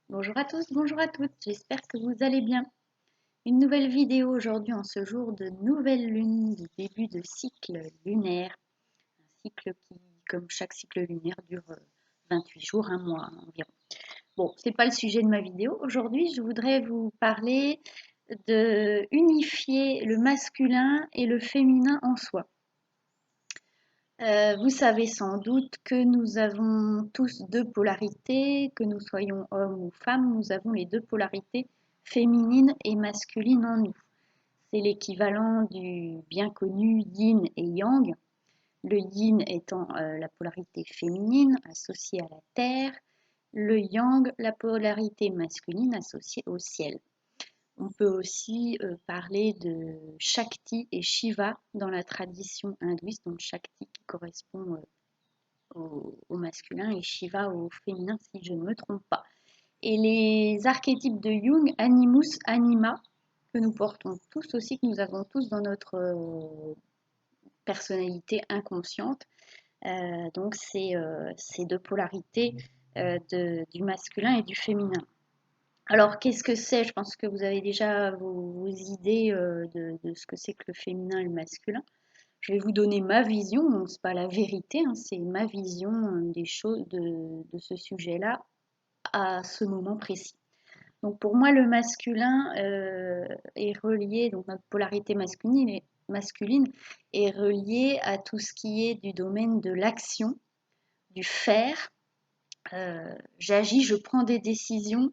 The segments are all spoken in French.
Bonjour à tous, bonjour à toutes, j'espère que vous allez bien. Une nouvelle vidéo aujourd'hui en ce jour de nouvelle lune, du début de cycle lunaire. Un cycle qui, comme chaque cycle lunaire, dure 28 jours, un mois environ. Bon, c'est pas le sujet de ma vidéo. Aujourd'hui, je voudrais vous parler de unifier le masculin et le féminin en soi. Vous savez sans doute que nous avons tous deux polarités, que nous soyons hommes ou femmes, nous avons les deux polarités féminines et masculines en nous. C'est l'équivalent du bien connu yin et yang. Le yin étant la polarité féminine associée à la terre, le yang la polarité masculine associée au ciel. On peut aussi parler de Shakti et Shiva dans la tradition hindouiste, donc Shakti qui correspond au masculin et Shiva au féminin si je ne me trompe pas. Et les archétypes de Jung, Animus, Anima, que nous portons tous aussi, que nous avons tous dans notre personnalité inconsciente. Donc c'est ces deux polarités du masculin et du féminin. Alors, qu'est-ce que c'est? Je pense que vous avez déjà vos idées de ce que c'est que le féminin et le masculin. Je vais vous donner ma vision, donc c'est pas la vérité, hein, c'est ma vision des choses de ce sujet-là à ce moment précis. Donc pour moi, le masculin est relié, donc notre polarité masculine est reliée à tout ce qui est du domaine de l'action, du faire. J'agis, je prends des décisions.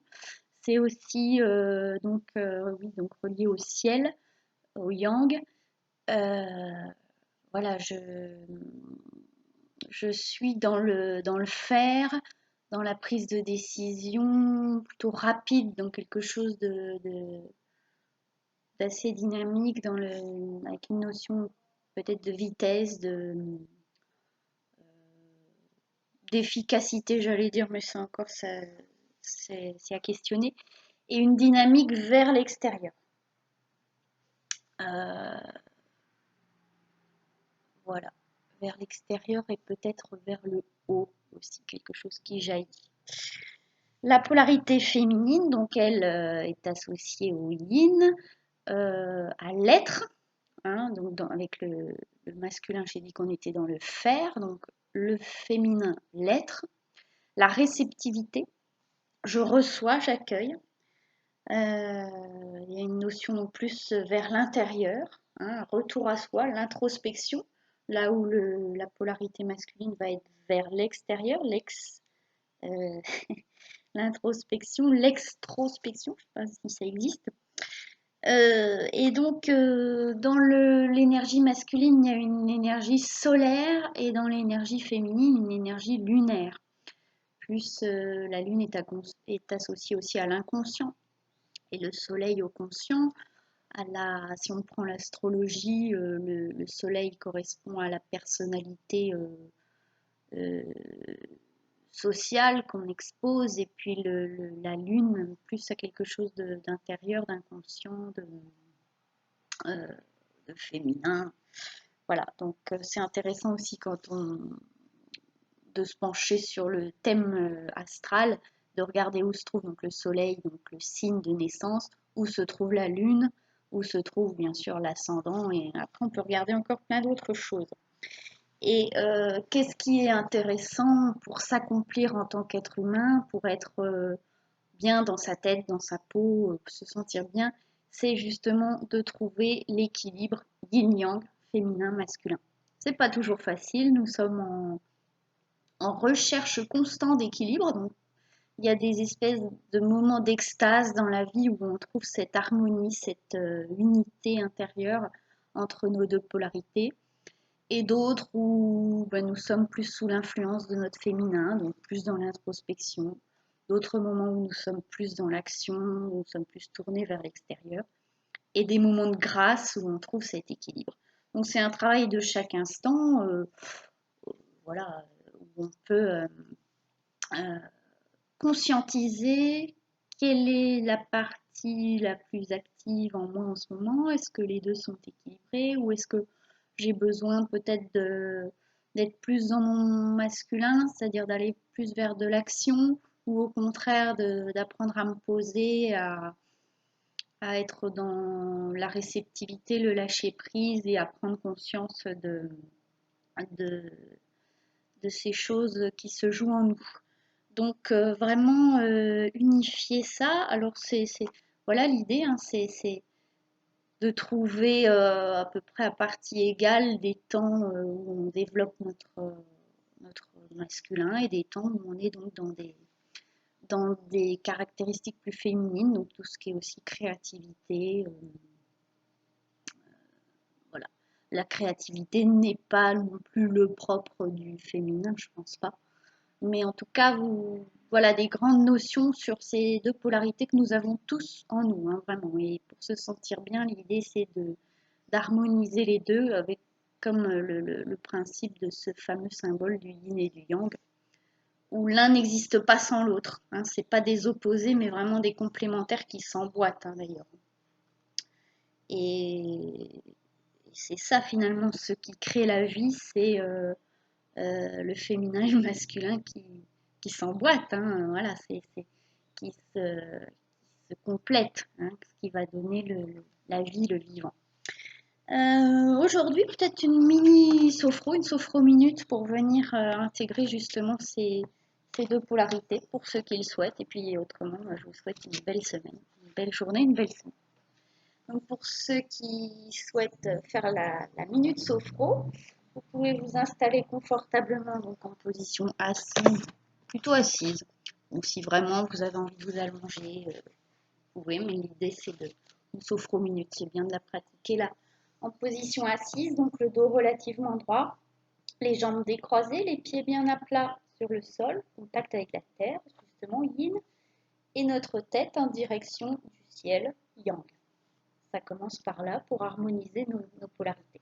C'est aussi oui, donc relié au ciel, au yang. Euh, voilà, je suis dans le faire, dans la prise de décision plutôt rapide, dans quelque chose d'assez dynamique, avec une notion peut-être de vitesse, d'efficacité, j'allais dire, mais c'est encore ça, c'est à questionner, et une dynamique vers l'extérieur. Euh, voilà, vers l'extérieur et peut-être vers le haut aussi, quelque chose qui jaillit. La polarité féminine, donc elle est associée au yin, à l'être, hein, donc avec le masculin, j'ai dit qu'on était dans le faire, donc le féminin, l'être, la réceptivité, je reçois, j'accueille. Il y a une notion plus vers l'intérieur, hein, retour à soi, l'introspection, là où la polarité masculine va être vers l'extérieur, euh, l'introspection, l'extrospection, je ne sais pas si ça existe. Et donc, dans l'énergie masculine, il y a une énergie solaire et dans l'énergie féminine, une énergie lunaire. Plus la lune est associée aussi à l'inconscient et le soleil au conscient. Si on prend l'astrologie, le soleil correspond à la personnalité euh, sociale qu'on expose et puis la lune plus à quelque chose d'intérieur, d'inconscient, euh, de féminin. Voilà, donc c'est intéressant aussi de se pencher sur le thème astral, de regarder où se trouve donc le soleil, donc le signe de naissance, où se trouve la lune, où se trouve bien sûr l'ascendant, et après on peut regarder encore plein d'autres choses. Et qu'est-ce qui est intéressant pour s'accomplir en tant qu'être humain, pour être bien dans sa tête, dans sa peau, se sentir bien, c'est justement de trouver l'équilibre yin-yang, féminin-masculin. C'est pas toujours facile, nous sommes en recherche constante d'équilibre, donc il y a des espèces de moments d'extase dans la vie où on trouve cette harmonie, cette unité intérieure entre nos deux polarités, et d'autres où nous sommes plus sous l'influence de notre féminin, donc plus dans l'introspection, d'autres moments où nous sommes plus dans l'action, où nous sommes plus tournés vers l'extérieur, et des moments de grâce où on trouve cet équilibre. Donc c'est un travail de chaque instant, voilà, où on peut euh, conscientiser quelle est la partie la plus active en moi en ce moment. Est-ce que les deux sont équilibrés ou est-ce que j'ai besoin peut-être d'être plus dans mon masculin, c'est-à-dire d'aller plus vers de l'action, ou au contraire d'apprendre à me poser, à être dans la réceptivité, le lâcher prise et à prendre conscience de, de ces choses qui se jouent en nous. Donc vraiment unifier ça. Alors voilà l'idée, hein, c'est de trouver à peu près à partie égale des temps où on développe notre masculin et des temps où on est donc dans des caractéristiques plus féminines, donc tout ce qui est aussi créativité. Voilà. La créativité n'est pas non plus le propre du féminin, je pense pas. Mais en tout cas, voilà des grandes notions sur ces deux polarités que nous avons tous en nous, hein, vraiment. Et pour se sentir bien, l'idée c'est d'harmoniser les deux avec comme le principe de ce fameux symbole du yin et du yang, où l'un n'existe pas sans l'autre. Hein, c'est pas des opposés, mais vraiment des complémentaires qui s'emboîtent, hein, d'ailleurs. Et c'est ça finalement ce qui crée la vie, c'est le féminin et le masculin qui s'emboîtent, hein, voilà, qui se complètent, hein, ce qui va donner la vie, le vivant. Aujourd'hui, peut-être une mini sophro, une sophro-minute pour venir intégrer justement ces deux polarités pour ceux qui le souhaitent. Et puis autrement, je vous souhaite une belle semaine, une belle journée, une belle semaine. Donc pour ceux qui souhaitent faire la minute sophro, vous pouvez vous installer confortablement donc en position assise, plutôt assise. Ou si vraiment vous avez envie de vous allonger, vous pouvez, mais l'idée c'est de une sophro-minute, c'est bien de la pratiquer là en position assise, donc le dos relativement droit, les jambes décroisées, les pieds bien à plat sur le sol, contact avec la terre, justement yin, et notre tête en direction du ciel, yang. Ça commence par là pour harmoniser nos polarités.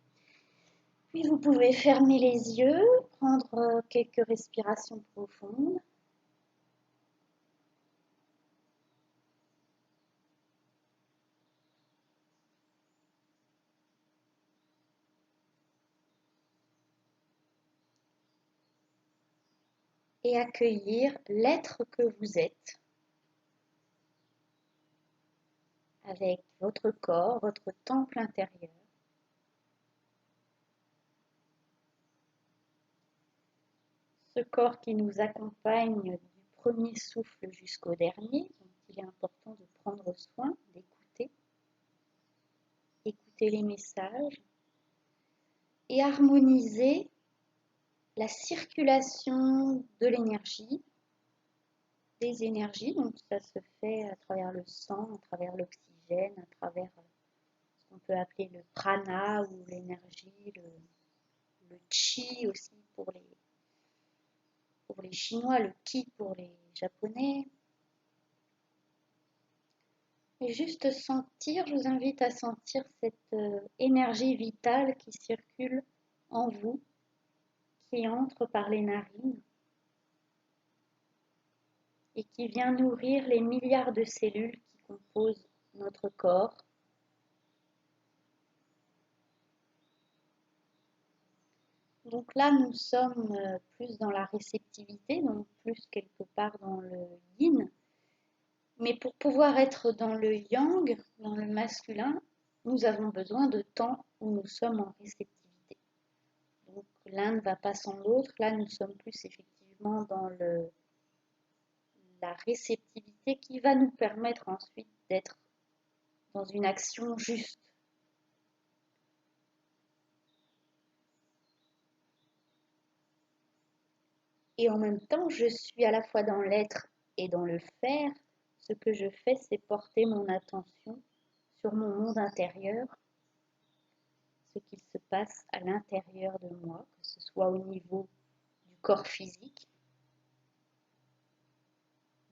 Puis vous pouvez fermer les yeux, prendre quelques respirations profondes. Et accueillir l'être que vous êtes avec votre corps, votre temple intérieur. Ce corps qui nous accompagne du premier souffle jusqu'au dernier, donc il est important de prendre soin, écouter les messages et harmoniser la circulation de l'énergie, des énergies, donc ça se fait à travers le sang, à travers l'oxygène, à travers ce qu'on peut appeler le prana ou l'énergie, le chi aussi pour les Chinois, le ki pour les Japonais. Et juste sentir, je vous invite à sentir cette énergie vitale qui circule en vous, qui entre par les narines et qui vient nourrir les milliards de cellules qui composent notre corps. Donc là, nous sommes plus dans la réceptivité, donc plus quelque part dans le yin. Mais pour pouvoir être dans le yang, dans le masculin, nous avons besoin de temps où nous sommes en réceptivité. Donc l'un ne va pas sans l'autre. Là, nous sommes plus effectivement dans la réceptivité qui va nous permettre ensuite d'être dans une action juste. Et en même temps, je suis à la fois dans l'être et dans le faire. Ce que je fais, c'est porter mon attention sur mon monde intérieur, ce qu'il se passe à l'intérieur de moi, que ce soit au niveau du corps physique,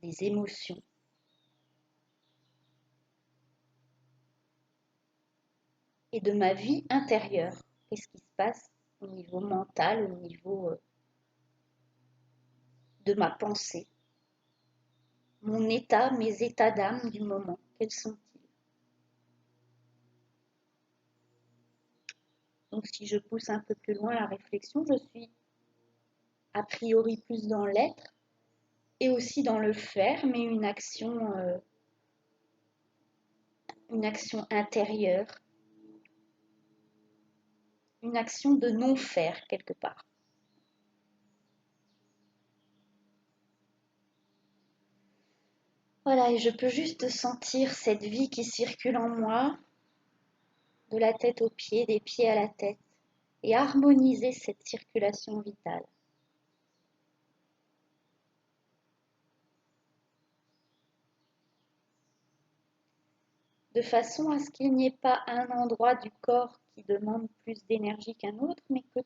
des émotions, et de ma vie intérieure. Qu'est-ce qui se passe au niveau mental, au niveau de ma pensée, mon état, mes états d'âme du moment, quels sont-ils? Donc si je pousse un peu plus loin la réflexion, je suis a priori plus dans l'être, et aussi dans le faire, mais une action intérieure, une action de non-faire quelque part. Voilà, et je peux juste sentir cette vie qui circule en moi, de la tête aux pieds, des pieds à la tête, et harmoniser cette circulation vitale. De façon à ce qu'il n'y ait pas un endroit du corps qui demande plus d'énergie qu'un autre, mais que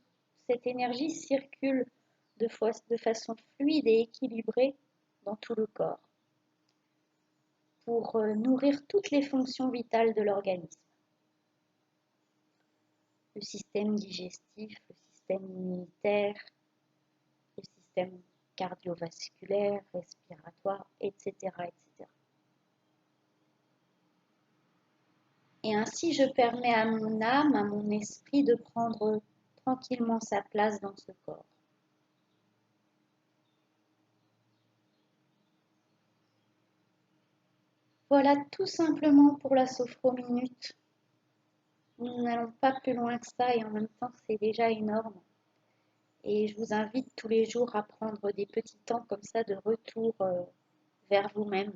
cette énergie circule de façon fluide et équilibrée dans tout le corps pour nourrir toutes les fonctions vitales de l'organisme. Le système digestif, le système immunitaire, le système cardiovasculaire, respiratoire, etc., etc. Et ainsi, je permets à mon âme, à mon esprit de prendre tranquillement sa place dans ce corps. Voilà tout simplement pour la sophro-minute. Nous n'allons pas plus loin que ça et en même temps, c'est déjà énorme. Et je vous invite tous les jours à prendre des petits temps comme ça de retour vers vous-même,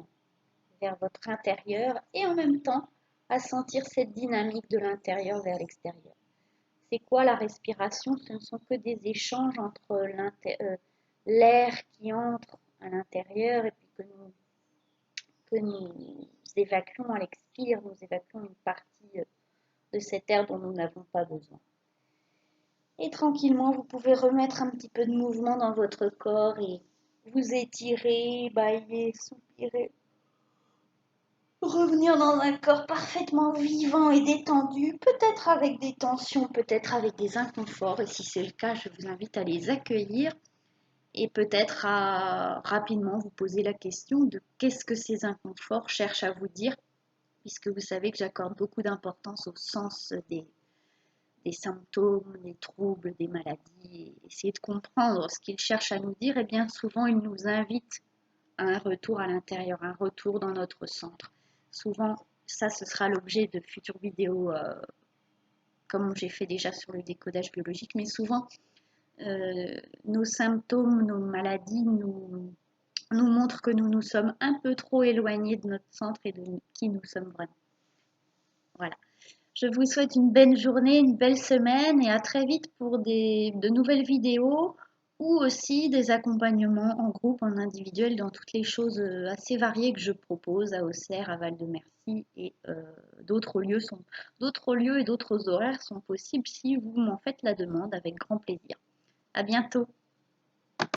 vers votre intérieur et en même temps à sentir cette dynamique de l'intérieur vers l'extérieur. C'est quoi la respiration? Ce ne sont que des échanges entre l'air qui entre à l'intérieur et puis que nous évacuons à l'expire, nous évacuons une partie de cet air dont nous n'avons pas besoin. Et tranquillement, vous pouvez remettre un petit peu de mouvement dans votre corps et vous étirer, bâiller, soupirer. Revenir dans un corps parfaitement vivant et détendu, peut-être avec des tensions, peut-être avec des inconforts. Et si c'est le cas, je vous invite à les accueillir et peut-être à rapidement vous poser la question de qu'est-ce que ces inconforts cherchent à vous dire, puisque vous savez que j'accorde beaucoup d'importance au sens des symptômes, des troubles, des maladies, et essayer de comprendre ce qu'ils cherchent à nous dire, et bien souvent ils nous invitent à un retour à l'intérieur, un retour dans notre centre. Souvent, ça, ce sera l'objet de futures vidéos, comme j'ai fait déjà sur le décodage biologique, mais souvent, nos symptômes, nos maladies nous montrent que nous nous sommes un peu trop éloignés de notre centre et de qui nous sommes vraiment. Voilà. Je vous souhaite une belle journée, une belle semaine et à très vite pour de nouvelles vidéos ou aussi des accompagnements en groupe, en individuel, dans toutes les choses assez variées que je propose à Auxerre, à Val-de-Mercy et d'autres lieux et d'autres horaires sont possibles si vous m'en faites la demande avec grand plaisir. À bientôt.